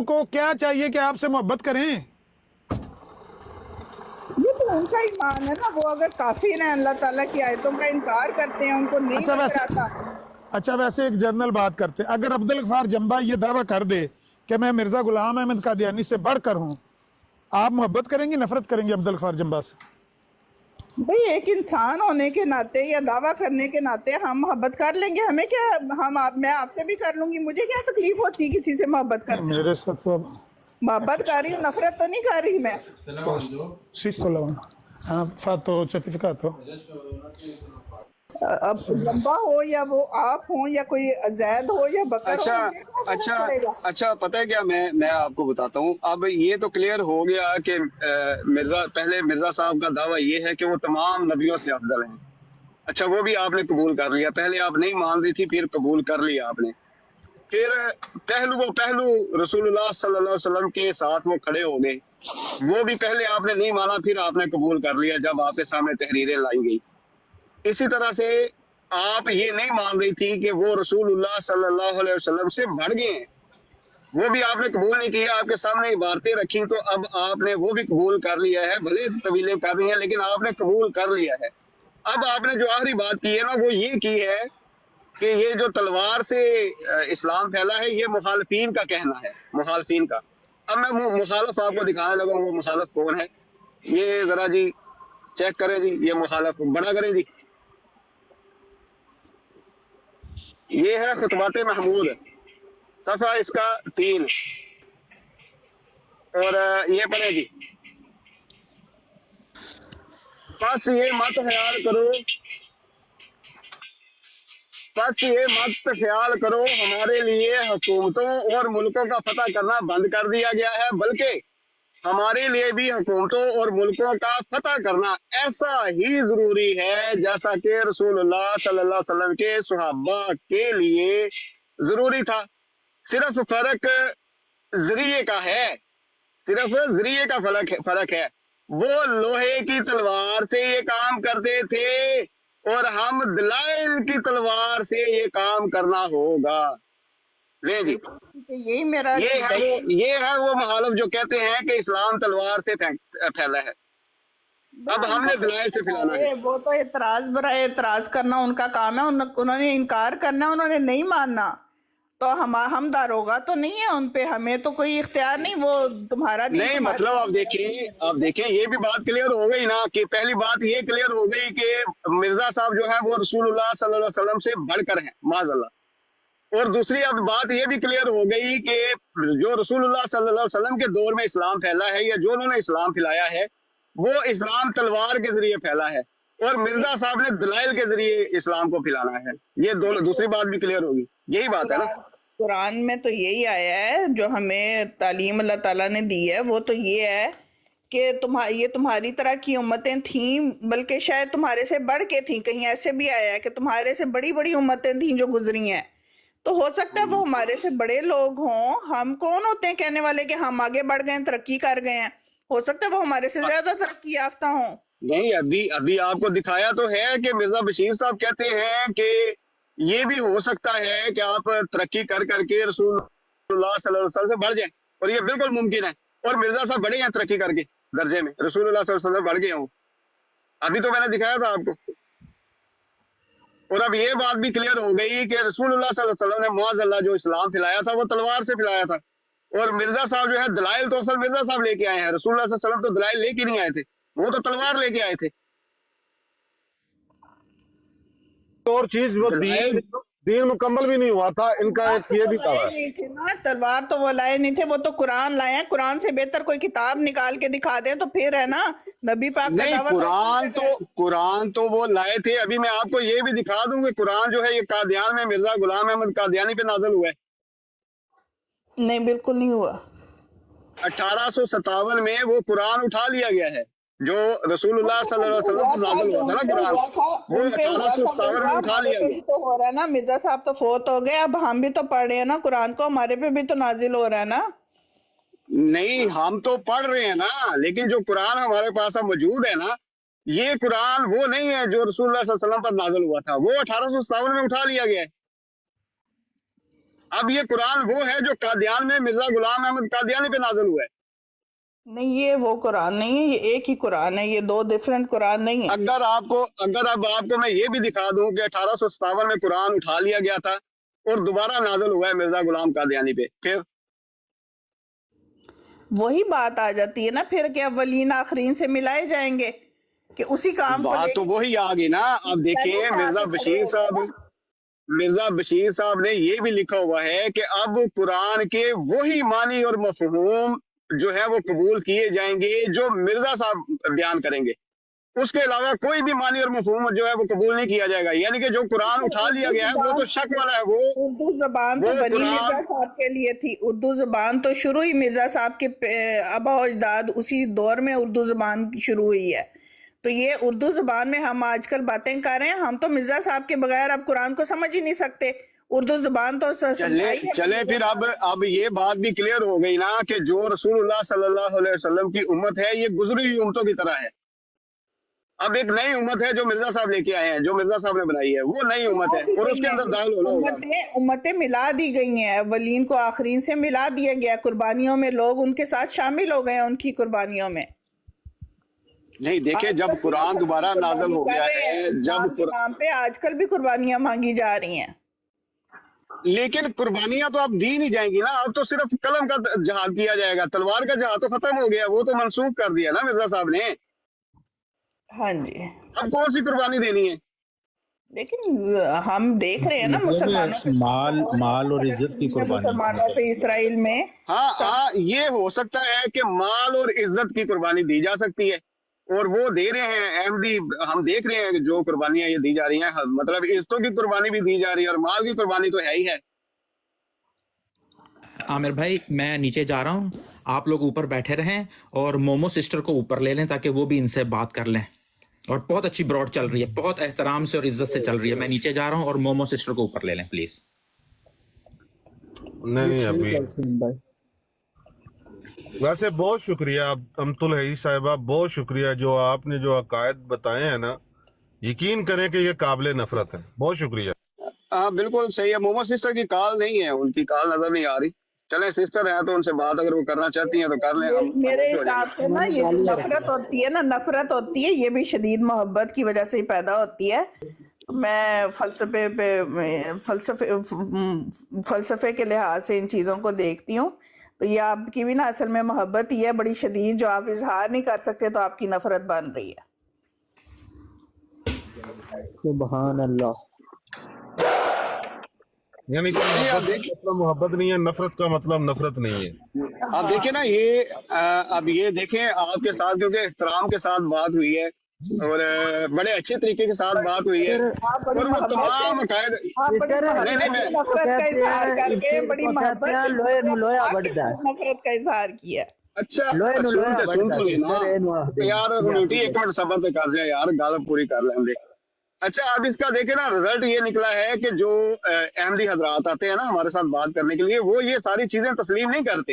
کو کیا چاہیے کہ آپ سے محبت کریں؟ یہ تو ان کا ایمان ہے نا، وہ اگر کافر ہیں اللہ تعالیٰ کی آیتوں کا انکار کرتے ہیں، ان کو نہیں نظر آتا۔ اچھا ویسے ایک جرنل بات کرتے، اگر عبدالغفار جمبا یہ دعویٰ کر دے کہ میں مرزا غلام احمد قادیانی سے بڑھ کر ہوں، آپ محبت کریں گے نفرت کریں گے عبدالغفار جمبا سے؟ بھئی ایک انسان ہونے کے ناطے یا دعویٰ کرنے کے ناطے ہم محبت کر لیں گے، ہمیں کیا، میں آپ سے بھی کر لوں گی، مجھے کیا تکلیف ہوتی ہے کسی سے محبت کرنے؟ میرے ساتھ تو محبت کر رہی ہوں، نفرت تو نہیں کر رہی میں۔ سیستو لون فاتو certificato. اب لمبا ہو یا وہ آپ ہوں یا کوئی زید ہو یا بکر ہو، یہ کیا فرق پڑے گا؟ اچھا پتہ ہے کیا، میں آپ کو بتاتا ہوں۔ اب یہ تو کلیئر ہو گیا کہ پہلے مرزا صاحب کا دعویٰ یہ ہے کہ وہ تمام نبیوں سے افضل ہیں۔ اچھا وہ بھی آپ نے قبول کر لیا، پہلے آپ نہیں مان رہی تھی، پھر قبول کر لیا آپ نے۔ پھر پہلو رسول اللہ صلی اللہ علیہ وسلم کے ساتھ وہ کھڑے ہو گئے، وہ بھی پہلے آپ نے نہیں مانا، پھر آپ نے قبول کر لیا جب آپ کے سامنے تحریریں لائی گئی۔ اسی طرح سے آپ یہ نہیں مان رہی تھی کہ وہ رسول اللہ صلی اللہ علیہ وسلم سے بڑھ گئے ہیں، وہ بھی آپ نے قبول نہیں کیا، آپ کے سامنے عبارتیں رکھی تو اب آپ نے وہ بھی قبول کر لیا ہے، بھلے طویلیں کر رہی ہیں لیکن آپ نے قبول کر لیا ہے۔ اب آپ نے جو آخری بات کی ہے نا وہ یہ کی ہے کہ یہ جو تلوار سے اسلام پھیلا ہے یہ مخالفین کا کہنا ہے، مخالفین کا۔ اب میں مخالف آپ کو دکھانے لگا ہوں، وہ مخالف کون ہے یہ ذرا جی چیک کریں جی، یہ مخالف بڑا کریں جی، یہ ہے خطبات محمود، صفحہ اس کا 3، اور یہ پڑھیں جی۔ بس یہ مت خیال کرو ہمارے لیے حکومتوں اور ملکوں کا فتح کرنا بند کر دیا گیا ہے، بلکہ ہمارے لیے بھی حکومتوں اور ملکوں کا فتح کرنا ایسا ہی ضروری ہے جیسا کہ رسول اللہ صلی اللہ علیہ وسلم کے صحابہ کے لیے ضروری تھا۔ صرف فرق ذریعے کا ہے، صرف ذریعے کا فرق ہے۔ وہ لوہے کی تلوار سے یہ کام کرتے تھے اور ہم دلائل کی تلوار سے یہ کام کرنا ہوگا۔ لیں جی، یہی میرا یہ ہے وہ مخالف جو کہتے ہیں کہ اسلام تلوار سے پھیلا ہے، اب ہم نے دلائل سے پھیلانا ہے۔ وہ تو اعتراض برائے اعتراض کرنا ان کا کام ہے، انہوں نے انکار کرنا، انہوں نے نہیں ماننا، تو ہم داروغہ تو نہیں ہے ان پہ، ہمیں تو کوئی اختیار نہیں، وہ تمہارا دین نہیں مطلب آپ دیکھیں یہ بھی بات کلیئر ہو گئی نا، کہ پہلی بات یہ کلیئر ہو گئی کہ مرزا صاحب جو ہے وہ رسول اللہ صلی اللہ علیہ وسلم سے بڑھ کر ہیں معاذ اللہ، اور دوسری اب بات یہ بھی کلیئر ہو گئی کہ جو رسول اللہ صلی اللہ علیہ وسلم کے دور میں اسلام پھیلا ہے یا جو انہوں نے اسلام پھیلایا ہے وہ اسلام تلوار کے ذریعے پھیلا ہے، اور مرزا صاحب نے دلائل کے ذریعے اسلام کو پھیلانا ہے۔ یہ دونوں دوسری بات بھی کلیئر ہوگی، یہی بات ہے نا۔ قرآن میں تو یہی آیا ہے، جو ہمیں تعلیم اللہ تعالیٰ نے دی ہے وہ تو یہ ہے کہ یہ تمہاری طرح کی امتیں تھیں، بلکہ شاید تمہارے سے بڑھ کے تھیں، کہیں ایسے بھی آیا ہے کہ تمہارے سے بڑی بڑی امتیں تھیں جو گزری ہیں، تو ہو سکتا ہے وہ ہمارے سے بڑے لوگ ہوں، ہم کون ہوتے ہیں کہنے والے کہ ہم آگے بڑھ گئے ہیں، ترقی کر گئے ہیں، ہو سکتا ہے وہ ہمارے سے زیادہ ترقی یافتہ ہوں۔ نہیں ابھی آپ کو دکھایا تو ہے کہ مرزا بشیر صاحب کہتے ہیں کہ یہ بھی ہو سکتا ہے کہ آپ ترقی کر کے رسول اللہ صلی اللہ علیہ وسلم سے بڑھ جائیں، اور یہ بالکل ممکن ہے، اور مرزا صاحب بڑے ہیں ترقی کر کے درجے میں، رسول اللہ صلی اللہ علیہ وسلم بڑھ گئے ہوں، ابھی تو میں نے دکھایا تھا آپ کو۔ اور اب یہ بات بھی کلیئر ہو گئی کہ رسول اللہ صلی اللہ علیہ وسلم نے معاذ اللہ جو اسلام پھیلایا تھا وہ تلوار سے پھیلایا تھا، اور مرزا صاحب جو ہے دلائل تو اصل مرزا صاحب لے کے آئے ہیں، رسول اللہ صلی اللہ علیہ وسلم تو دلائل لے کے نہیں آئے تھے، وہ تو تلوار لے کے آئے تھے۔ اور چیز وہ دین مکمل بھی نہیں ہوا تھا ان کا، ایک یہ بھی تھا، تلوار تو وہ لائے نہیں تھے، وہ تو قرآن لائے ہیں، قرآن سے بہتر کوئی کتاب نکال کے دکھا دیں تو پھر ہے نا نبی پاک کا نہیں، قرآن تو وہ لائے تھے، ابھی میں آپ کو یہ بھی دکھا دوں کہ قرآن جو ہے یہ قادیان میں مرزا غلام احمد قادیانی پہ نازل ہوا ہے۔ نہیں بالکل نہیں ہوا، 1857 میں وہ قرآن اٹھا لیا گیا ہے، جو رسول اللہ صلی اللہ علیہ وسلم سے نازل ہوا تھا نا قرآن، وہ 1857 میں اٹھا لیا گیا۔ تو ہو رہا ہے نا، مرزا صاحب تو فوت ہو گئے، اب ہم بھی تو پڑھ رہے ہیں نا قرآن کو، ہمارے پہ بھی تو نازل ہو رہا ہے نا۔ نہیں ہم تو پڑھ رہے ہیں نا، لیکن جو قرآن ہمارے پاس اب موجود ہے نا، یہ قرآن وہ نہیں ہے جو رسول اللہ صلی اللہ علیہ وسلم پر نازل ہوا تھا، وہ 1857 میں اٹھا لیا گیا ہے۔ اب یہ قرآن وہ ہے جو قادیان میں مرزا غلام احمد قادیانی پہ نازل ہوا ہے. نہیں، یہ وہ قرآن نہیں ہے، یہ ایک ہی قرآن ہے، یہ دو ڈیفرنٹ قرآن نہیں ہے. اگر آپ کو میں یہ بھی دکھا دوں کہ 1857 میں قرآن اٹھا لیا گیا تھا اور دوبارہ نازل ہوا ہے مرزا غلام قادیانی پہ، پھر وہی بات آ جاتی ہے نا پھر کہ اولین آخرین سے ملائے جائیں گے کہ اسی کام کو بات تو وہی آ گئی نا. اب دیکھیں مرزا بشیر صاحب نے یہ بھی لکھا ہوا ہے کہ اب قرآن کے وہی معنی اور مفہوم جو ہے وہ قبول کیے جائیں گے جو مرزا صاحب بیان کریں گے، اس کے علاوہ کوئی بھی معنی اور مفہوم جو ہے وہ قبول نہیں کیا جائے گا. یعنی کہ جو قرآن اٹھا لیا گیا ہے وہ تو شک والا ہے. وہ اردو زبان تو بنی مرزا صاحب کے لیے تھی. اردو زبان تو شروع ہی مرزا صاحب کے آبا و اجداد اسی دور میں اردو زبان شروع ہوئی ہے. تو یہ اردو زبان میں ہم آج کل باتیں کر رہے ہیں، ہم تو مرزا صاحب کے بغیر اب قرآن کو سمجھ ہی نہیں سکتے. اردو زبان تو چلے پھر اب یہ بات بھی کلیئر ہو گئی نا کہ جو رسول اللہ صلی اللہ علیہ وسلم کی امت ہے یہ گزری ہوئی امتوں کی طرح ہے. اب ایک نئی امت ہے جو مرزا صاحب لے کے آئے ہیں، جو مرزا صاحب نے بنائی ہے، وہ نئی امت ہے اور اس کے اندر داخل ہونا ہوگا. امتیں ملا دی گئی ہیں، اولین کو آخرین سے ملا دیا گیا. قربانیوں میں لوگ ان کے ساتھ شامل ہو گئے ہیں، ان کی قربانیوں میں. نہیں دیکھیں جب قرآن دوبارہ نازل ہو گیا ہے، جب قرآن پہ آج کل بھی قربانیاں مانگی جا رہی ہیں، لیکن قربانیاں تو اب دی نہیں جائیں گی نا. اب تو صرف قلم کا جہاد کیا جائے گا، تلوار کا جہاد تو ختم ہو گیا، وہ تو منسوخ کر دیا نا مرزا صاحب نے. ہاں جی. اب کون سی قربانی دینی ہے؟ لیکن ہم دیکھ رہے ہیں نا مسلمانوں پہ مال اور عزت کی قربانی، مسلمانوں پہ اسرائیل میں. ہاں یہ ہو سکتا ہے کہ مال اور عزت کی قربانی دی جا سکتی ہے، اور وہ دے رہے ہیں احمدی. ہم دیکھ رہے ہیں کہ جو قربانیاں یہ دی جا رہی ہیں، مطلب عزتوں کی قربانی بھی دی جا رہی ہے اور مال کی قربانی تو ہے ہی ہے. عامر بھائی میں نیچے جا رہا ہوں، آپ لوگ اوپر بیٹھے رہیں اور مومو سسٹر کو اوپر لے لیں تاکہ وہ بھی ان سے بات کر لیں. اور بہت اچھی براڈ چل رہی ہے، بہت احترام سے اور عزت سے چل رہی ہے. میں نیچے جا رہا ہوں اور مومو سسٹر کو اوپر لے لیں پلیز. نہیں ابھی ویسے بہت شکریہ امت الحی صاحبہ، بہت شکریہ جو آپ نے جو عقائد بتائے ہیں نا، یقین کریں کہ یہ قابل نفرت ہے. بہت شکریہ. ہاں بالکل صحیح ہے. محمد سسٹر کی کال نہیں ہے، ان کی کال نظر نہیں آ رہی. چلیں سسٹر ہیں تو ان سے بات اگر وہ کرنا چاہتی ہیں تو کر لیں. میرے حساب سے نا یہ جو نفرت ہوتی ہے نا، نفرت ہوتی ہے، یہ بھی شدید محبت کی وجہ سے ہی پیدا ہوتی ہے. میں فلسفے کے لحاظ سے ان چیزوں کو دیکھتی ہوں، تو یہ آپ کی بھی نا اصل میں محبت ہی ہے بڑی شدید، جو آپ اظہار نہیں کر سکتے تو آپ کی نفرت بن رہی ہے. سبحان اللہ. یعنی کہ محبت کا مطلب محبت نہیں ہے، نفرت کا مطلب نفرت نہیں ہے. اب دیکھیں نا اب یہ دیکھیں آپ کے ساتھ کیونکہ احترام کے ساتھ بات ہوئی ہے اور بڑے اچھے طریقے کے ساتھ بات ہوئی ہے، اور وہ تمام عقائد نفرت کا اظہار کیا. اچھا سن تو لینا یار، روٹی ایک منٹ صبر کر لیں یار، گل پوری کر لیں دے. اچھا اب اس کا دیکھیں نا رزلٹ یہ نکلا ہے کہ جو احمدی حضرات آتے ہیں نا ہمارے ساتھ بات کرنے کے لیے، وہ یہ ساری چیزیں تسلیم نہیں کرتے،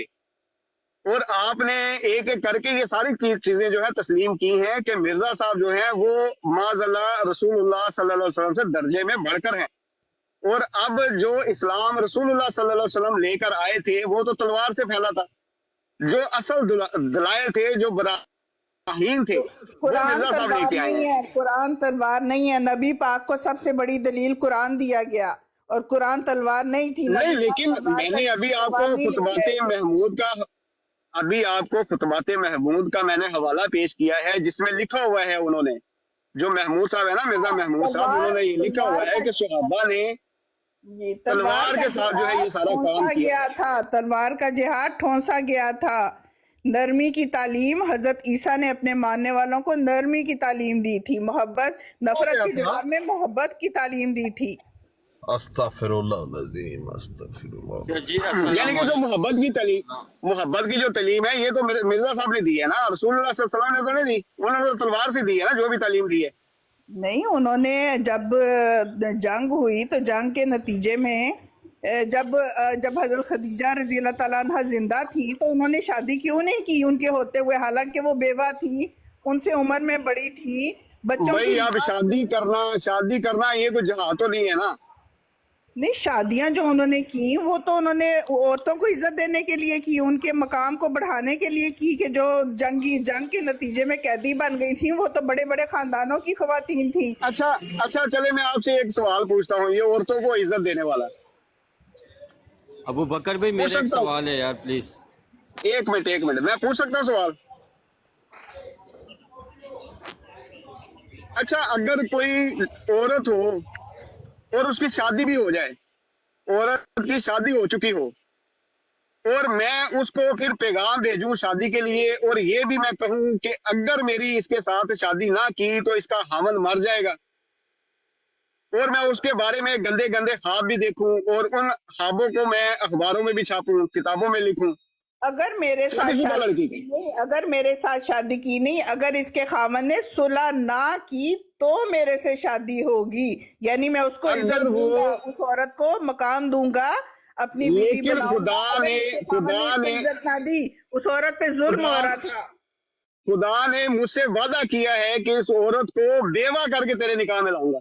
اور آپ نے ایک ایک کر کے یہ ساری چیزیں جو ہے تسلیم کی ہیں کہ مرزا صاحب جو ہیں وہ معاذ اللہ رسول اللہ صلی اللہ علیہ وسلم سے درجے میں بڑھ کر ہیں. اور اب جو اسلام رسول اللہ صلی اللہ علیہ وسلم لے کر آئے تھے وہ تو تلوار سے پھیلا تھا، جو اصل دلائل تھے، جو براہین تھے، وہ مرزا صاحب لے کے آئے ہیں. قرآن تلوار نہیں ہے. نبی پاک کو سب سے بڑی دلیل قرآن دیا گیا، اور قرآن تلوار نہیں تھی. نہیں لیکن میں نے ابھی آپ کو خطبات محمود کا میں نے حوالہ پیش کیا ہے، جس میں لکھا ہوا ہے، انہوں نے جو محمود صاحب ہے نا، مرزا محمود صاحب، انہوں نے یہ لکھا ہوا ہے کہ صحابہ نے تلوار کے ساتھ جو ہے یہ سارا کام کیا تھا. تلوار کا جہاد ٹھونسا گیا تھا. نرمی کی تعلیم حضرت عیسیٰ نے اپنے ماننے والوں کو نرمی کی تعلیم دی تھی، محبت، نفرت کی جواب میں محبت کی تعلیم دی تھی. استغفر اللہ العظیم، استغفر اللہ. یعنی کہ جو محبت کی جو تعلیم ہے، یہ تو مرزا صاحب نے دی ہے نا، رسول اللہ صلی اللہ علیہ وسلم نے تو نہیں دی، انہوں نے تو تلوار سے دی ہے نا جو بھی تعلیم دی ہے. نہیں، انہوں نے جب جنگ ہوئی تو جنگ کے نتیجے میں جب حضرت خدیجہ رضی اللہ تعالیٰ عنہ زندہ تھی تو انہوں نے شادی کیوں نہیں کی ان کے ہوتے ہوئے، حالانکہ وہ بیوہ تھی، ان سے عمر میں بڑی تھی. بچوں بھائی اب شادی کرنا یہ کوئی جہاد تو نہیں ہے نا. نہیں شادیاں جو انہوں نے کی وہ تو انہوں نے عورتوں کو عزت دینے کے لیے کی، ان کے مقام کو بڑھانے کے لیے کی، کہ جو جنگ کے نتیجے میں قیدی بن گئی تھیں وہ تو بڑے بڑے خاندانوں کی خواتین تھیں۔ اچھا چلے میں آپ سے ایک سوال پوچھتا ہوں، یہ عورتوں کو عزت دینے والا ابو بکر بھائی میرا ایک سوال ہے یار پلیز۔ ایک منٹ میں پوچھ سکتا ہوں سوال؟ اچھا اگر کوئی عورت ہو اور اس کی شادی بھی ہو جائے، عورت کی شادی ہو چکی ہو، اور میں اس کو پھر پیغام بھیجوں شادی کے لیے، اور یہ بھی میں کہوں کہ اگر میری اس کے ساتھ شادی نہ کی تو اس کا خاوند مر جائے گا، اور میں اس کے بارے میں گندے گندے خواب بھی دیکھوں اور ان خوابوں کو میں اخباروں میں بھی چھاپوں، کتابوں میں لکھوں، اگر میرے ساتھ شادی شدہ شادی لڑکی کی کی، نہیں، اگر میرے ساتھ شادی کی نہیں، اگر اس کے خاوند نے صلح نہ کی تو میرے سے شادی ہوگی، یعنی میں اس کو عزت اگر دوں گا، وہ اس عورت کو مقام دوں گا، اپنی بیوی لیکن بناؤں گا۔ اگر اس کے خاوند نے اس کو عزت نہ دی، اس عورت پہ ظلم ہو رہا تھا۔ خدا نے مجھ سے وعدہ کیا ہے کہ اس عورت کو بیوہ کر کے تیرے نکاح میں لاؤں گا۔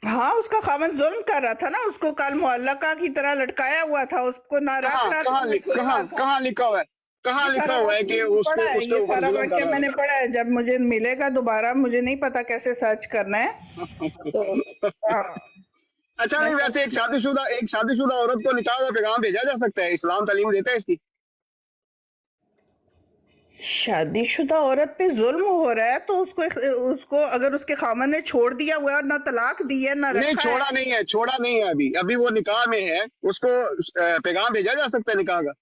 ہاں اس کا خاوند ظلم کر رہا تھا نا، اس کو کل معلقہ کی طرح لٹکایا ہوا تھا، اس کو نہ رکھ رہا تھا۔ کہاں لکھا ہوا ہے؟ کہاں لکھا ہوا ہے کہ اس کو اس کے یہ اوپر سارا ظلم کر واقعہ رہا میں نے پڑھا ہے، جب مجھے ملے گا دوبارہ، مجھے نہیں پتا کیسے سرچ کرنا ہے تو اچھا نہیں، ویسے ایک شادی شدہ عورت کو نکاح کا پیغام بھیجا جا سکتا ہے؟ اسلام تعلیم دیتا ہے اس کی؟ شادی شدہ عورت پہ ظلم ہو رہا ہے تو اس کو اگر اس کے خاوند نے چھوڑ دیا ہوا ہے اور نہ طلاق دی ہے نہ نہیں رکھا ہے، چھوڑا نہیں ہے، ابھی وہ نکاح میں ہے، اس کو پیغام بھیجا جا سکتا ہے نکاح کا؟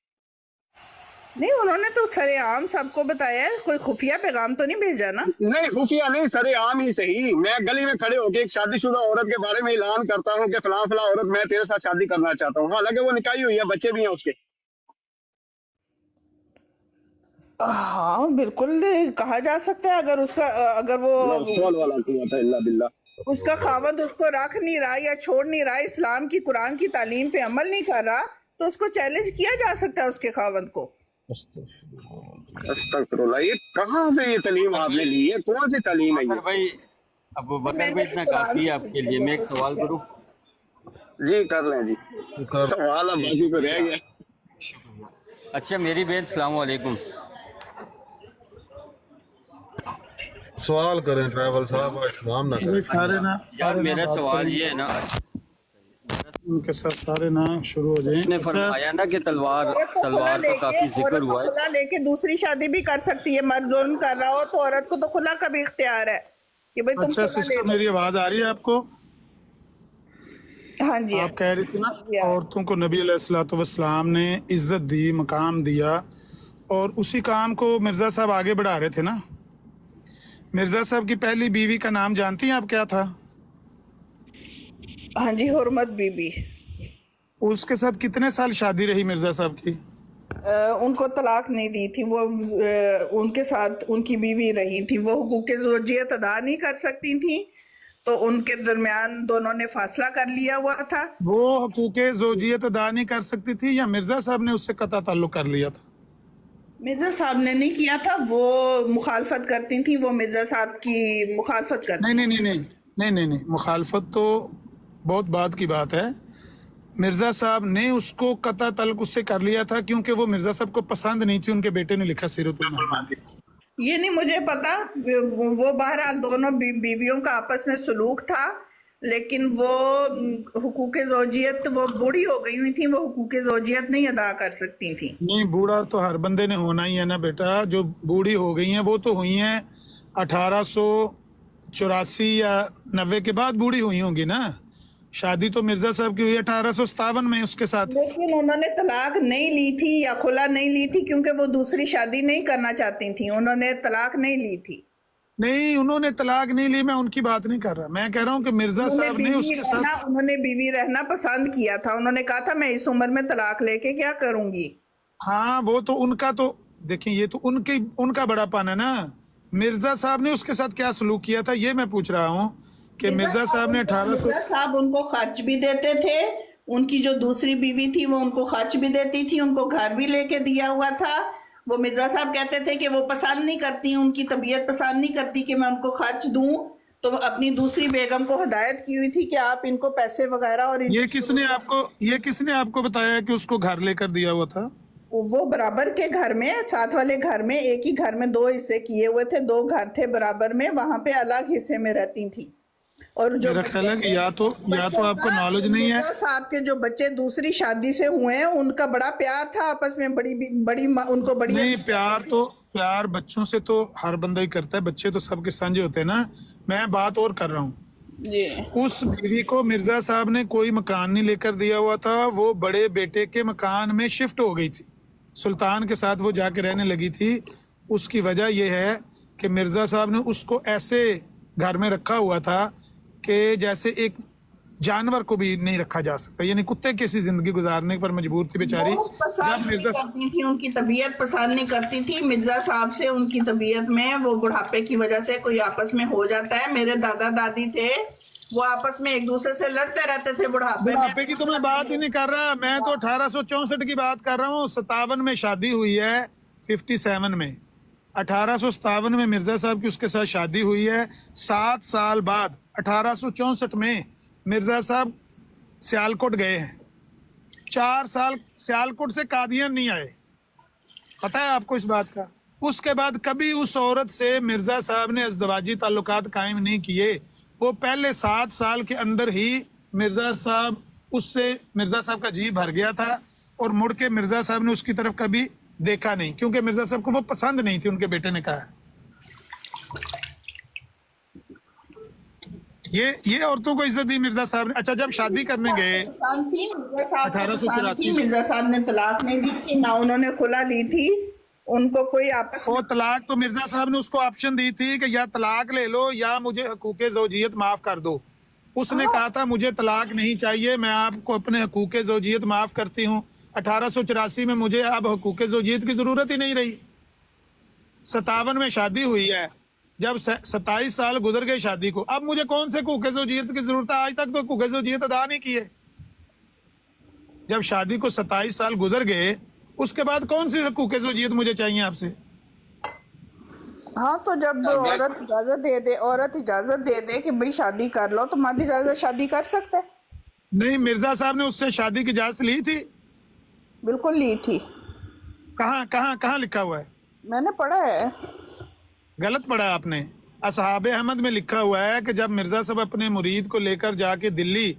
نہیں انہوں نے تو سر عام سب کو بتایا ہے، کوئی خفیہ پیغام تو نہیں بھیجا نا۔ نہیں خفیہ نہیں، سر عام ہی صحیح، میں گلی میں کھڑے ہو کے ایک شادی شدہ عورت کے بارے میں اعلان کرتا ہوں کہ فلاں فلاں عورت میں تیرے ساتھ شادی کرنا چاہتا ہوں، حالانکہ وہ نکاحی ہوئی ہے، بچے بھی ہیں اس کے۔ ہاں بالکل کہا جا سکتا ہے، اگر وہ اس کا خاوند اس کو رکھ نہیں رہا یا چھوڑ نہیں رہا، اسلام کی قرآن کی تعلیم پہ عمل نہیں کر رہا، تو اس کو چیلنج کیا جا سکتا ہے اس کے خاوند کو۔ استغفر اللہ، یہ کہاں سے یہ تعلیم آپ نے لی ہے؟ کون سی تعلیم ہے بکر بھائی ابو بکر بھائی اتنا کافی ہے آپ کے لیے، میں ایک سوال کروں؟ جی کر لیں جی، سوال اب باقی تو رہ گیا۔ اچھا میری بہن السلام علیکم۔ سوال کریں ٹریول صاحب، اسلام نہ کریں۔ سارے نا یار میرا سوال یہ ہے نا، ان کے ساتھ سارے نا شروع ہو جائیں۔ نے فرمایا نا کہ تلوار کا کافی ذکر ہوا ہے، خلا لے کے دوسری شادی بھی کر سکتی ہے، مرد ظلم کر رہا ہو تو عورت کو تو خلا کا بھی اختیار ہے کہ بھئی تم اچھا خلا لے سسٹر لو۔ میری آواز آ رہی ہے آپ کو؟ ہاں جی آپ کہہ رہی تھی نا یا عورتوں کو نبی علیہ الصلوۃ والسلام نے عزت دی، مقام دیا، اور اسی کام کو مرزا صاحب آگے بڑھا رہے تھے نا۔ مرزا صاحب کی پہلی بیوی کا نام جانتی ہیں آپ کیا تھا؟ ہاں جی حرمت بی بی۔ اس کے ساتھ کتنے سال شادی رہی مرزا صاحب کی؟ ان کو طلاق نہیں دی تھی، وہ ان کے ساتھ ان کی بیوی رہی تھی، وہ حقوق زوجیت ادا نہیں کر سکتی تھیں تو ان کے درمیان دونوں نے فاصلہ کر لیا ہوا تھا۔ وہ حقوق زوجیت ادا نہیں کر سکتی تھی یا مرزا صاحب نے اس سے قطع تعلق کر لیا تھا؟ مرزا صاحب نے نہیں کیا تھا، وہ مخالفت کرتی تھیں، وہ مرزا صاحب کی مخالفت کرتی نہیں، مخالفت تو بہت بعد کی بات ہے۔ مرزا صاحب نے اس کو قطع تعلق اس سے کر لیا تھا کیونکہ وہ مرزا صاحب کو پسند نہیں تھی، ان کے بیٹے نے لکھا سیرت المحمد۔ یہ نہیں مجھے پتا، وہ بہرحال دونوں بیویوں کا آپس میں سلوک تھا، لیکن وہ حقوق زوجیت، وہ بوڑھی ہو گئی ہوئی تھیں، وہ حقوق زوجیت نہیں ادا کر سکتی تھیں۔ نہیں، بوڑھا تو ہر بندے نے ہونا ہی ہے نا بیٹا، جو بوڑھی ہو گئی ہیں وہ تو ہوئی ہیں 1884 یا 90 کے بعد بوڑھی ہوئی ہوں گی نا۔ شادی تو مرزا صاحب کی ہوئی 1857 میں اس کے ساتھ۔ لیکن انہوں نے طلاق نہیں لی تھی یا خلا نہیں لی تھی کیونکہ وہ دوسری شادی نہیں کرنا چاہتی تھیں، انہوں نے طلاق نہیں لی تھی۔ نہیں، انہوں نے طلاق نہیں لی، میں ان کی بات نہیں کر رہا، میں کہہ رہا ہوں کہ مرزا صاحب نے اس کے ساتھ، انہوں نے بیوی رہنا پسند کیا تھا، انہوں نے کہا تھا میں اس عمر میں طلاق لے کے کیا کروں گی۔ ہاں وہ تو ان کا، تو دیکھیں یہ تو ان کا بڑا پن ہے نا۔ مرزا صاحب نے اس کے ساتھ کیا سلوک کیا تھا یہ میں پوچھ رہا ہوں کہ مرزا صاحب نے مرزا صاحب ان کو خرچ بھی دیتے تھے، ان کی جو دوسری بیوی تھی وہ ان کو خرچ بھی دیتی تھی، ان کو گھر بھی لے کے دیا ہوا تھا۔ وہ مرزا صاحب کہتے تھے کہ وہ پسند نہیں کرتی، ان کی طبیعت پسند نہیں کرتی کہ میں ان کو خرچ دوں، تو اپنی دوسری بیگم کو ہدایت کی ہوئی تھی کہ آپ ان کو پیسے وغیرہ اور یہ کس نے آپ کو بتایا کہ اس کو گھر لے کر دیا ہوا تھا؟ وہ برابر کے گھر میں، ساتھ والے گھر میں، ایک ہی گھر میں 2 حصے کیے ہوئے تھے، 2 گھر تھے برابر میں، وہاں پہ الگ حصے میں رہتی تھی. اور جو میرا خیال ہے کہ یا تو آپ کو نالج نہیں ہے. مرزا صاحب کے جو بچے دوسری شادی سے ہوئے ہیں ان کا بڑا پیار تھا آپس میں، بڑی ان کو بڑی نہیں، پیار بچوں سے تو ہر بندہ ہی کرتا ہے، بچے تو سب کے سانجے ہوتے ہیں نا. میں بات اور کر رہا ہوں. جی اس بیوی کو مرزا صاحب نے کوئی مکان نہیں لے کر دیا ہوا تھا، وہ بڑے بیٹے کے مکان میں شفٹ ہو گئی تھی، سلطان کے ساتھ وہ جا کے رہنے لگی تھی. اس کی وجہ یہ ہے کہ مرزا صاحب نے اس کو ایسے گھر میں رکھا ہوا تھا کہ جیسے ایک جانور کو بھی نہیں رکھا جا سکتا، یعنی کتے کیسی زندگی گزارنے پر مجبور تھی بیچاری. وہ پسند نہیں کرتی تھی، ان کی طبیعت پسند نہیں کرتی تھی مرزا صاحب سے. ان کی طبیعت میں وہ بڑھاپے کی وجہ سے کوئی آپس میں ہو جاتا ہے. میرے دادا دادی تھے وہ آپس میں ایک دوسرے سے لڑتے رہتے تھے بڑھاپے کی تو میں بات ہی نہیں کر رہا، میں تو 1864 کی بات کر رہا ہوں. 57 میں شادی ہوئی ہے، 57 میں 1857 میں مرزا صاحب کی اس کے ساتھ شادی ہوئی ہے. 7 سال بعد 1864 میں مرزا صاحب سیالکوٹ گئے ہیں. 4 سال سیالکوٹ سے قادیان نہیں آئے، پتہ ہے آپ کو اس بات کا. اس کے بعد کبھی اس عورت سے مرزا صاحب نے ازدواجی تعلقات قائم نہیں کیے. وہ پہلے 7 سال کے اندر ہی مرزا صاحب کا جی بھر گیا تھا اور مڑ کے مرزا صاحب نے اس کی طرف کبھی دیکھا نہیں، کیونکہ مرزا صاحب کو وہ پسند نہیں تھی. ان کے بیٹے نے کہا یہ عورتوں کو عزت دی مرزا صاحب نے. اچھا، جب شادی کرنے گئے مرزا صاحب نے طلاق نہیں دی تھی، نہ انہوں نے خلا لی تھی. ان کو کوئی آپس وہ طلاق تو مرزا صاحب نے اس کو آپشن دی تھی کہ یا طلاق لے لو یا مجھے حقوق زوجیت معاف کر دو. اس نے کہا تھا مجھے طلاق نہیں چاہیے، میں آپ کو اپنے حقوق زوجیت معاف کرتی ہوں. 1884 میں مجھے اب حقوق زوجیت کی ضرورت ہی نہیں رہی. 57 میں شادی ہوئی ہے، جب 27 سال گزر گئے شادی کو، اب مجھے کون سے حقوق زوجیت کی ضرورت ہے؟ آج تک تو حقوق زوجیت ادا نہیں کیے. جب شادی کو 27 سال گزر گئے، اس کے بعد کون سی حقوق زوجیت مجھے چاہیے آپ سے؟ ہاں تو جب عورت اجازت دے دے کہ بھئی شادی کر لو تو مرد اجازت شادی کر سکتے. نہیں، مرزا صاحب نے اس سے شادی کی اجازت لی تھی. بالکل لی تھی. کہاں لکھا ہوا ہے؟ میں نے پڑھا ہے. غلط پڑھا ہے آپ نے. اصحاب احمد میں لکھا ہوا ہے کہ جب مرزا صاحب اپنے مرید کو لے کر جا کے دلی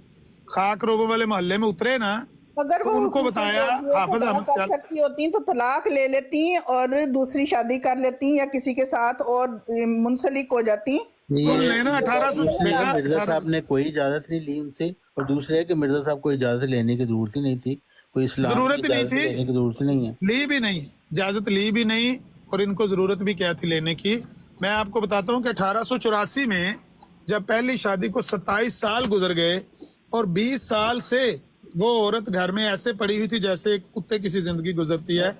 خاک روبوں والے محلے میں اترے نا، اگر تو ان کو بتایا حافظ احمد کر سکتی ہوتی تو طلاق لے لیتی اور دوسری شادی کر لیتی یا کسی کے ساتھ اور منسلک ہو جاتی. مرزا صاحب نے کوئی اجازت نہیں لی ان سے، اور دوسرے ہے کہ مرزا صاحب کو اجازت لینے کی ضرورت ہی نہیں تھی، کوئی اسلام ضرورت کی نہیں اجازت تھی، لینے کی ضرورت نہیں ہے، لی بھی نہیں، اجازت لی بھی نہیں، اور ان کو ضرورت بھی کیا تھی لینے کی. میں آپ کو بتاتا ہوں کہ 1884 میں جب پہلی شادی کو 27 سال گزر گئے اور 20 سال سے وہ عورت گھر میں ایسے پڑی ہوئی تھی جیسے ایک کتے کسی زندگی گزرتی ہے،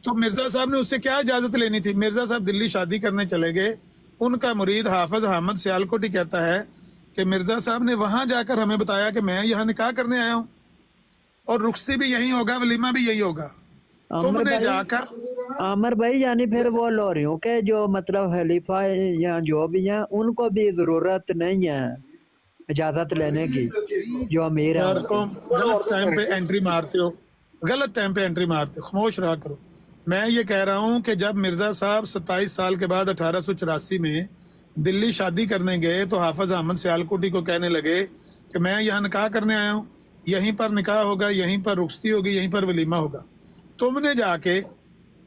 تو مرزا صاحب نے اس سے کیا اجازت لینی تھی؟ مرزا صاحب دلی شادی کرنے چلے گئے. ان کا مرید حافظ احمد سیالکوٹی کہتا ہے کہ مرزا صاحب نے وہاں جا کر ہمیں بتایا کہ میں یہاں نکاح کرنے آیا ہوں اور رخصتی بھی یہی ہوگا، ولیمہ بھی یہی ہوگا. تم نے جا کر عامر بھائی یعنی پھر وہ لوریوں کے جو مطلب خلیفہ یا جو بھی ہیں ان کو بھی ضرورت نہیں ہے اجازت لینے کی، جو امیر ہیں. تم غلط ٹائم پہ انٹری مارتے ہو، خاموش رہا کرو. میں یہ کہہ رہا ہوں کہ جب مرزا صاحب 27 سال کے بعد 1884 میں دلی شادی کرنے گئے تو حافظ احمد سیالکوٹی کو کہنے لگے کہ میں یہاں نکاح کرنے آیا ہوں، یہیں پر نکاح ہوگا، یہیں پر رخصتی ہوگی، یہیں پر ولیمہ ہوگا. تم نے جا کے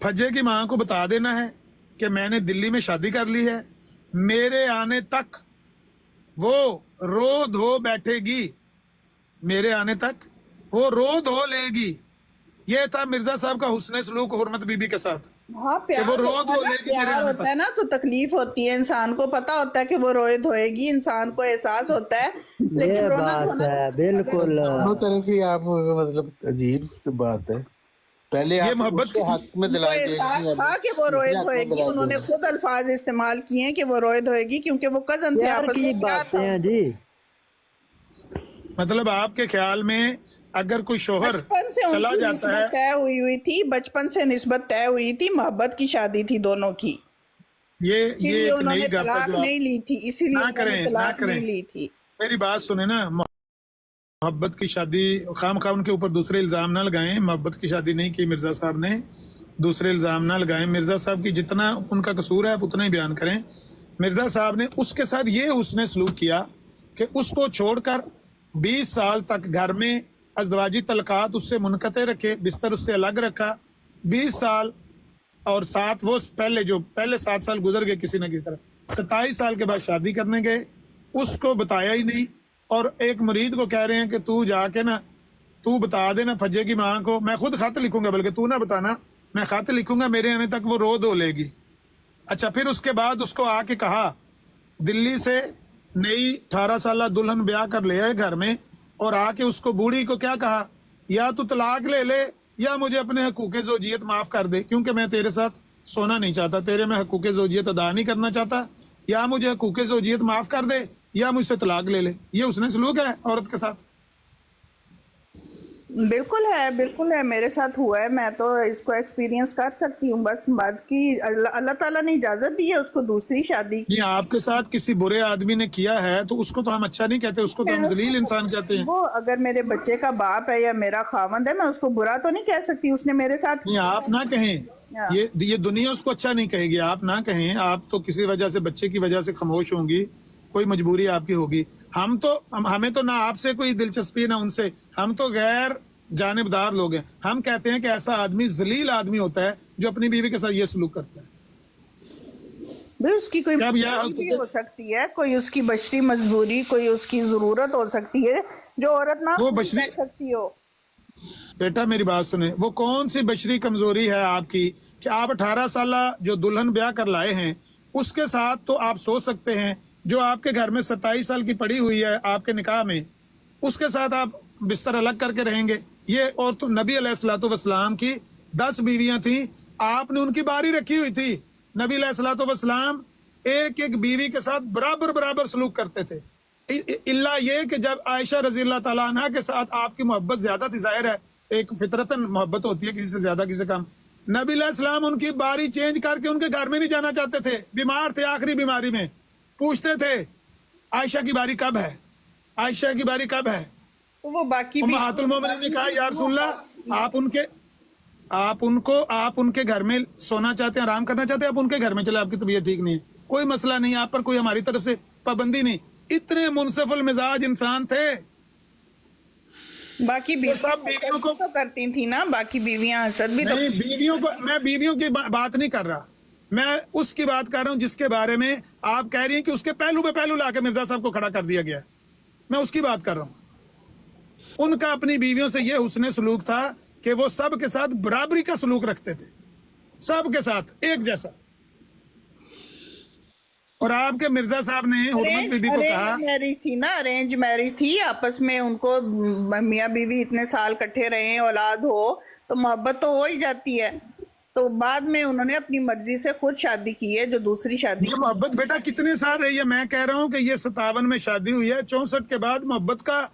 پھجے کی ماں کو بتا دینا ہے کہ میں نے دلی میں شادی کر لی ہے، میرے آنے تک وہ رو دھو بیٹھے گی، میرے آنے تک وہ رو دھو لے گی. یہ تھا مرزا صاحب کا حسن سلوک حرمت بی بی کے ساتھ. ہاں پیار ہوتا ہے نا تو تکلیف ہوتی ہے، انسان کو پتا ہوتا ہے کہ وہ روئے دھوئے گی، انسان کو احساس ہوتا ہے، لیکن رونا دھونا بالکل طرف ہی آپ مطلب عجیب سی بات ہے. پہلے یہ محبت کے حق میں کو احساس تھا کہ وہ روئے دھوئے گی. انہوں نے خود الفاظ استعمال کیے ہیں کہ وہ روئے دھوئے گی کیونکہ وہ کزن تھے آپس میں. باتیں ہیں جی، مطلب آپ کے خیال میں اگر کوئی شوہر بچپن سے ان چلا کی جاتا ہے، نسبت طے ہوئی تھی، بچپن سے نسبت طے ہوئی تھی، محبت کی شادی تھی دونوں کی. یہ اسی لیے ایک انہوں نے نئی گپ ہے طلاق جو آپ نہیں لی تھی، اسی لیے نہ انہوں نے کریں نہ طلاق کریں نہیں لی تھی۔ میری بات سنیں نا، محبت کی شادی خام خام کے اوپر دوسرے الزام نہ لگائیں، محبت کی شادی نہیں کی مرزا صاحب نے، دوسرے الزام نہ لگائیں، مرزا صاحب کی جتنا ان کا قصور ہے آپ اتنا ہی بیان کریں۔ مرزا صاحب نے اس کے ساتھ یہ حسن سلوک کیا کہ اس کو چھوڑ کر 20 سال تک گھر میں ازدواجی تعلقات اس سے منقطع رکھے، بستر اس سے الگ رکھا 20 سال، اور ساتھ وہ پہلے 7 سال گزر گئے کسی نہ کسی طرح، 27 سال کے بعد شادی کرنے گئے، اس کو بتایا ہی نہیں، اور ایک مرید کو کہہ رہے ہیں کہ تو جا کے نا تو بتا دینا فجے کی ماں کو، میں خود خط لکھوں گا، بلکہ تو نہ بتانا، میں خط لکھوں گا، میرے آنے تک وہ رو دھو لے گی۔ اچھا پھر اس کے بعد اس کو آ کے کہا، دلی سے نئی 18 سالہ دلہن بیاہ کر لے آئے گھر میں، اور آ کے اس کو بوڑھی کو کیا کہا، یا تو طلاق لے لے یا مجھے اپنے حقوق زوجیت معاف کر دے، کیونکہ میں تیرے ساتھ سونا نہیں چاہتا، تیرے میں حقوق زوجیت ادا نہیں کرنا چاہتا، یا مجھے حقوق زوجیت معاف کر دے یا مجھ سے طلاق لے لے۔ یہ اس نے سلوک ہے عورت کے ساتھ؟ بالکل ہے، میرے ساتھ ہوا ہے، میں تو اس کو ایکسپیرینس کر سکتی ہوں، بس بات کی اللہ تعالیٰ نے اجازت دی ہے اس کو دوسری شادی کی۔ یہ آپ کے ساتھ کسی برے آدمی نے کیا ہے تو اس کو تو ہم اچھا نہیں کہتے، اس کو تو ہم ذلیل انسان کہتے ہیں۔ وہ اگر میرے بچے کا باپ ہے یا میرا خاوند ہے، میں اس کو برا تو نہیں کہہ سکتی، اس نے میرے ساتھ نہیں آپ نہ کہیں، یہ دنیا اس کو اچھا نہیں کہے گی، آپ نہ کہیں، آپ تو کسی وجہ سے بچے کی وجہ سے خاموش ہوں گی، کوئی مجبوری آپ کی ہوگی، ہمیں تو نہ آپ سے کوئی دلچسپی نہ ان سے، ہم تو غیر جانبدار لوگ ہیں، ہم کہتے ہیں کہ ایسا آدمی ذلیل آدمی ہوتا ہے جو اپنی بیوی کے ساتھ یہ سلوک کرتا ہے۔ بھی اس کی کوئی مجبوری بھی ہو سکتی ہے، کوئی اس کی بشری مجبوری، کوئی اس کی ضرورت ہو سکتی ہے جو عورت نہ وہ پوری کر سکتی ہو۔ بیٹا میری بات سنیں، وہ کون سی بشری کمزوری ہے آپ کی کہ آپ 18 سالہ جو دلہن بیاہ کر لائے ہیں اس کے ساتھ تو آپ سو سکتے ہیں، جو آپ کے گھر میں 27 سال کی پڑی ہوئی ہے آپ کے نکاح میں، اس کے ساتھ آپ بستر الگ کر کے رہیں گے؟ یہ اور تو نبی علیہ الصلوۃ والسلام کی 10 بیویاں تھیں، آپ نے ان کی باری رکھی ہوئی تھی، نبی علیہ الصلوۃ والسلام ایک ایک بیوی کے ساتھ برابر سلوک کرتے تھے، اللہ یہ کہ جب عائشہ رضی اللہ تعالیٰ عنہ کے ساتھ آپ کی محبت زیادہ تھی، ظاہر ہے ایک فطرتاً محبت ہوتی ہے کسی سے زیادہ کسی سے کم، نبی علیہ السلام ان کی باری چینج کر کے ان کے گھر میں نہیں جانا چاہتے تھے، بیمار تھے آخری بیماری میں، پوچھتے تھے عائشہ کی باری کب ہے، عائشہ کی باری کب ہے؟ وہ باقی امہات المومنین نے کہا یا رسول اللہ آپ ان کے گھر میں سونا چاہتے ہیں، آرام کرنا چاہتے ہیں، آپ ان کے گھر میں چلے، آپ کی طبیعت ٹھیک نہیں ہے، کوئی مسئلہ نہیں، آپ پر کوئی ہماری طرف سے پابندی نہیں، اتنے منصف المزاج انسان تھے۔ باقی بیویوں کو تو کرتی تھی نا، باقی بیویاں حسد بھی تو نہیں، میں بیویوں کی بات نہیں کر رہا، میں اس کی بات کر رہا ہوں جس کے بارے میں آپ کہہ رہی ہیں کہ اس کے پہلو پہ پہلو لا کے مرزا صاحب کو کھڑا کر دیا گیا، میں اس کی بات کر رہا ہوں۔ ان کا اپنی بیویوں سے یہ حسن سلوک تھا کہ وہ سب کے ساتھ برابری کا سلوک رکھتے تھے، سب کے ساتھ ایک جیسا۔ اور آپ کے مرزا صاحب نے حرمت بی بی کو کہا، میرج تھی نا، ارینج میرج تھی، آپس میں ان کو میاں بیوی اتنے سال کٹھے رہے، اولاد ہو تو محبت تو ہو ہی جاتی ہے، تو بعد میں انہوں نے اپنی مرضی سے خود شادی کی ہے، جو دوسری شادی یہ محبت بیٹا کتنے سال رہی ہے؟ میں کہہ رہا ہوں کہ یہ 57 میں شادی ہوئی ہے، 64 کے بعد محبت کا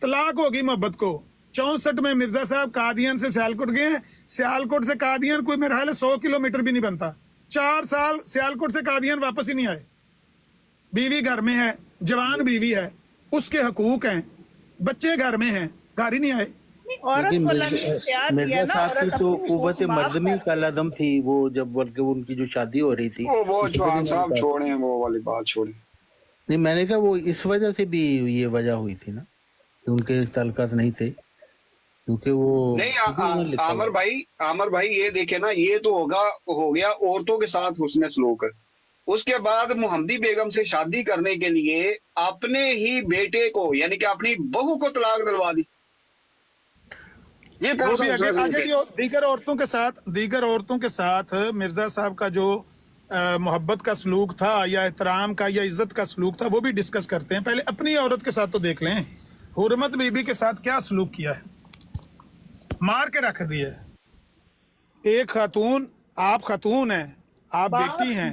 طلاق ہوگی، محبت کو 64 میں مرزا صاحب قادیان سے سیالکوٹ گئے ہیں، سیالکوٹ سے قادیان کوئی میرا خیال ہے 100 کلومیٹر بھی نہیں بنتا، 4 سال سیالکوٹ سے قادیان واپس ہی نہیں آئے، بیوی گھر میں ہے، جوان بیوی ہے، اس کے حقوق ہیں، بچے گھر میں ہیں، گھر ہی نہیں آئے۔ لیکن مرزا صاحب کی تو قوت مردمی کا لازم تھی، وہ جب بلکہ ان کی جو شادی ہو رہی تھی، وہ چوہان صاحب چھوڑیں، وہ والی بات چھوڑیں۔ نہیں میں نے کہا وہ اس وجہ سے بھی یہ وجہ ہوئی تھی نا کہ ان کے تعلقات نہیں تھے، کیونکہ وہ نہیں عامر بھائی یہ دیکھیں نا، یہ تو ہو گیا عورتوں کے ساتھ حسن سلوک، اس کے بعد محمدی بیگم سے شادی کرنے کے لیے اپنے ہی بیٹے کو یعنی کہ اپنی بہو کو طلاق دلوا دی، یہ کون سا آگے بھی دیگر عورتوں کے ساتھ مرزا صاحب کا جو محبت کا سلوک تھا یا احترام کا یا عزت کا سلوک تھا وہ بھی ڈسکس کرتے ہیں، پہلے اپنی عورت کے ساتھ تو دیکھ لیں، حرمت بی بی کے ساتھ کیا سلوک کیا ہے، مار کے رکھ دیا ہے۔ ایک خاتون، آپ خاتون ہیں، آپ بیٹی ہیں،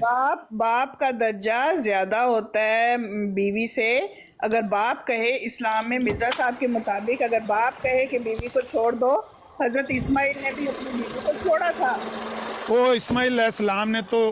باپ کا درجہ زیادہ ہوتا ہے بیوی سے، اگر باپ کہے اسلام میں مرزا صاحب کے مطابق اگر باپ کہے کہ بیوی کو چھوڑ دو، حضرت اسماعیل نے بھی اپنی بیوی کو چھوڑا تھا۔ وہ اسماعیل علیہ السلام نے تو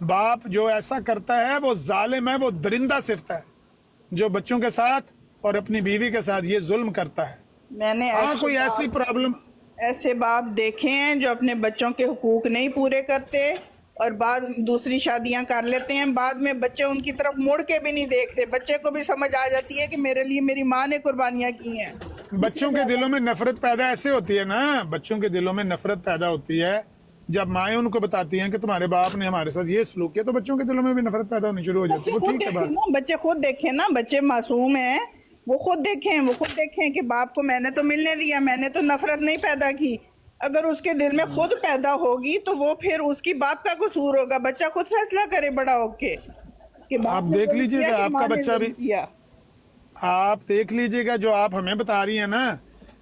باپ جو ایسا کرتا ہے وہ ظالم ہے, وہ درندہ صفت ہے جو بچوں کے ساتھ اور اپنی بیوی کے ساتھ یہ ظلم کرتا ہے. میں نے ہاں کوئی ایسی پرابلم, ایسے باپ دیکھے ہیں جو اپنے بچوں کے حقوق نہیں پورے کرتے اور بعد دوسری شادیاں کر لیتے ہیں, بعد میں بچے ان کی طرف مڑ کے بھی نہیں دیکھتے. بچے کو بھی سمجھ آ جاتی ہے کہ میرے لیے میری ماں نے قربانیاں کی ہیں. بچوں کے دلوں میں نفرت پیدا ایسے ہوتی ہے نا, بچوں کے دلوں میں نفرت پیدا ہوتی ہے جب مائیں ان کو بتاتی ہیں کہ تمہارے باپ نے ہمارے ساتھ یہ سلوک کیا, تو بچوں کے دلوں میں بھی نفرت پیدا ہونی شروع ہو جاتی ہے. وہ ٹھیک ہے بات, بچے خود دیکھیں نا, بچے معصوم ہیں, وہ خود دیکھیں کہ باپ کو میں نے تو ملنے دیا, میں نے تو نفرت نہیں پیدا کی. اگر اس کے دل میں خود پیدا ہوگی تو وہ پھر اس کی باپ کا قصور ہوگا. بچہ خود فیصلہ کرے بڑا ہو کے کہ باپ آپ نے دیکھ ظلم لیجئے کیا کہ کہ آپ ماں کا نے بچہ ظلم بھی, کیا. آپ دیکھ لیجئے گا جو آپ ہمیں بتا رہی ہیں نا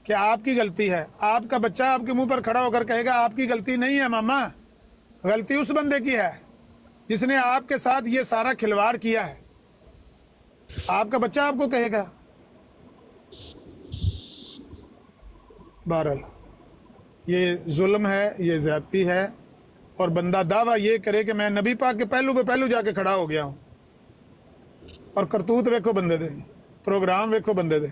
کہ آپ کی غلطی ہے, آپ کا بچہ آپ کے منہ پر کھڑا ہو کر کہے گا آپ کی غلطی نہیں ہے ماما, غلطی اس بندے کی ہے جس نے آپ کے ساتھ یہ سارا کھلواڑ کیا ہے. آپ کا بچہ آپ کو کہے گا. بہرحال یہ ظلم ہے, یہ زیادتی ہے, اور بندہ دعویٰ یہ کرے کہ میں نبی پاک کے پہلو پہ پہلو جا کے کھڑا ہو گیا ہوں, اور کرتوت ویکھو بندے دے, پروگرام ویکھو بندے دے,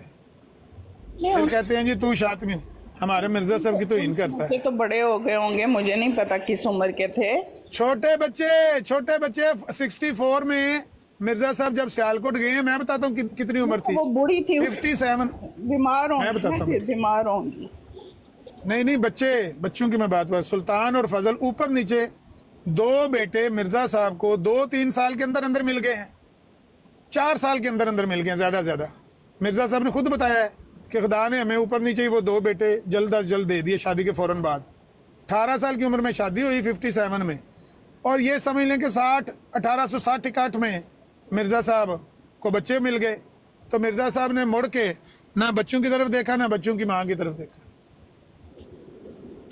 پھر کہتے ہیں جی تو شاعت میں ہمارے مرزا صاحب کی توہین کرتا ہے. بچے تو بڑے ہو گئے ہوں گے, مجھے نہیں پتا کس عمر کے تھے. چھوٹے بچے 64 میں مرزا صاحب جب سیالکوٹ گئے ہیں, میں بتاتا ہوں کتنی عمر تھی, وہ بوڑھی تھی, 57. بیمار میں ہوں بتاتا ہوں. گی, بیمار ہوں گی. نہیں بچوں کی میں بات کر, سلطان اور فضل اوپر نیچے 2 بیٹے مرزا صاحب کو 2-3 سال کے اندر مل گئے ہیں, 4 سال کے اندر مل گئے ہیں زیادہ زیادہ. مرزا صاحب نے خود بتایا ہے کہ خدا نے ہمیں اوپر نیچے ہی وہ 2 بیٹے جلد از جلد دے دیے شادی کے فوراً بعد. 18 سال کی عمر میں شادی ہوئی 57 میں, اور یہ سمجھ لیں کہ 1860-61 میں مرزا صاحب کو بچے مل گئے. تو مرزا صاحب نے مڑ کے نہ بچوں کی طرف دیکھا نہ بچوں کی ماں کی طرف دیکھا.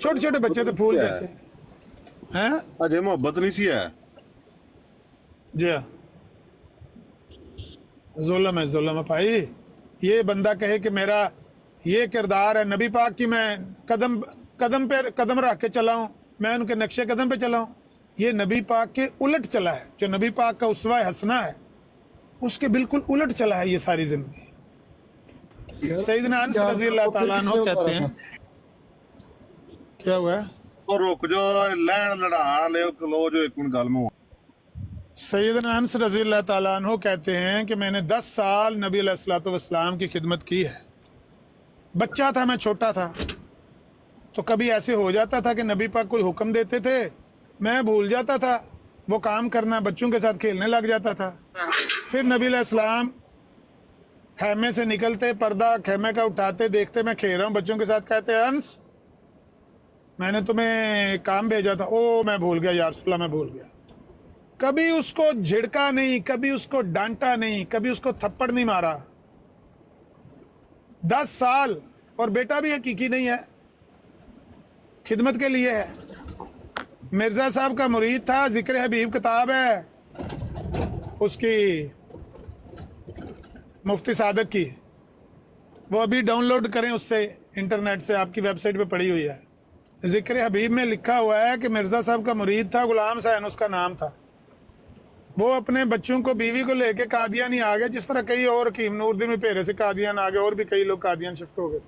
چھوٹے بچے تو پھول جیسے ہیں. اجے محبت نہیں سی ہے. جی ہاں, ظلم ہے بھائی. یہ بندہ کہے کہ میرا یہ کردار ہے نبی پاک کی, میں قدم پہ قدم رکھ کے چلا ہوں, میں ان کے نقشے قدم پہ چلا ہوں. یہ نبی پاک کے الٹ چلا ہے. جو نبی پاک کا اسوہ حسنہ ہے اس کے بالکل الٹ چلا ہے یہ ساری زندگی. سیدنا انس رضی اللہ تعالیٰ عنہ کہتے ہیں, کیا ہوا ہے, اور رک جو لین لڑا لے کلو جو ایک منٹ گل میں سیدنا انس رضی اللہ تعالیٰ عنہ کہتے ہیں کہ میں نے 10 سال نبی علیہ الصلوۃ والسلام کی خدمت کی ہے. بچہ تھا میں, چھوٹا تھا, تو کبھی ایسے ہو جاتا تھا کہ نبی پاک کوئی حکم دیتے تھے, میں بھول جاتا تھا وہ کام کرنا, بچوں کے ساتھ کھیلنے لگ جاتا تھا. پھر نبی علیہ السلام خیمے سے نکلتے, پردہ خیمے کا اٹھاتے, دیکھتے میں کھیل رہا ہوں بچوں کے ساتھ, کہتے انس میں نے تمہیں کام بھیجا تھا. او میں بھول گیا یا رسول اللہ, میں بھول گیا. کبھی اس کو جھڑکا نہیں, کبھی اس کو ڈانٹا نہیں, کبھی اس کو تھپڑ نہیں مارا. 10 سال, اور بیٹا بھی حقیقی نہیں ہے, خدمت کے لیے ہے. مرزا صاحب کا مرید تھا, ذکر حبیب کتاب ہے اس کی, مفتی صادق کی, وہ ابھی ڈاؤن لوڈ کریں اس سے, انٹرنیٹ سے, آپ کی ویب سائٹ پہ پڑی ہوئی ہے. ذکر حبیب میں لکھا ہوا ہے کہ مرزا صاحب کا مرید تھا, غلام حسین اس کا نام تھا. وہ اپنے بچوں کو, بیوی کو لے کے قادیانی آ گئے, جس طرح کئی اور حکیم نور الدین میں پیرے سے قادیان آ گئے, اور بھی کئی لوگ قادیان شفٹ ہو گئے.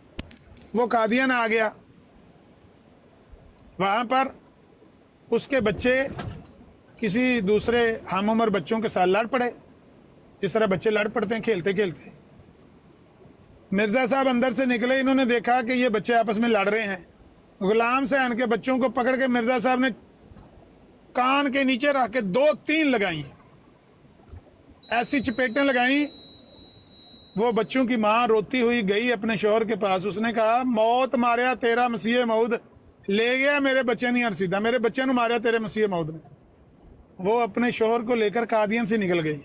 وہ قادیان آ گیا, وہاں پر اس کے بچے کسی دوسرے ہم عمر بچوں کے ساتھ لڑ پڑے, جس طرح بچے لڑ پڑتے ہیں کھیلتے کھیلتے. مرزا صاحب اندر سے نکلے, انہوں نے دیکھا کہ یہ بچے آپس میں لڑ رہے ہیں. غلام حسین کے بچوں کو پکڑ کے مرزا صاحب نے کان کے نیچے رکھ کے 2-3 لگائیں, ایسی چپیٹیں لگائیں. وہ بچوں کی ماں روتی ہوئی گئی اپنے شوہر کے پاس, اس نے کہا موت ماریا تیرا مسیح موعود, لے گیا میرے بچے نہیں ارسیدہ, میرے بچے نو ماریا تیرے مسیح موعود نے. وہ اپنے شوہر کو لے کر قادیان سے نکل گئی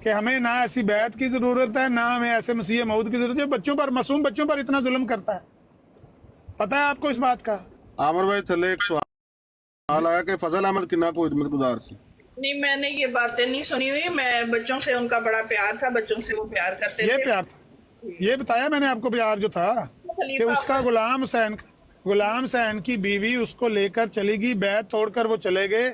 کہ ہمیں نہ ایسی بیعت کی ضرورت ہے, نہ ہمیں ایسے مسیح موعود کی ضرورت ہے. بچوں پر, معصوم بچوں پر اتنا ظلم کرتا ہے. پتہ ہے آپ کو اس بات کا؟ عامر بھائی تھلے ایک سوال آیا کہ فضل احمد کنا کو خدمت گزار سی. نہیں, میں نے یہ باتیں نہیں سنی ہوئی. میں بچوں سے ان کا بڑا پیار تھا, بچوں سے وہ پیار کرتے تھے. یہ پیار تھا, یہ بتایا میں نے آپ کو پیار جو تھا کہ اس کا غلام حسین کی بیوی اس کو لے کر چلی گئی, بیعت توڑ کر وہ چلے گئے,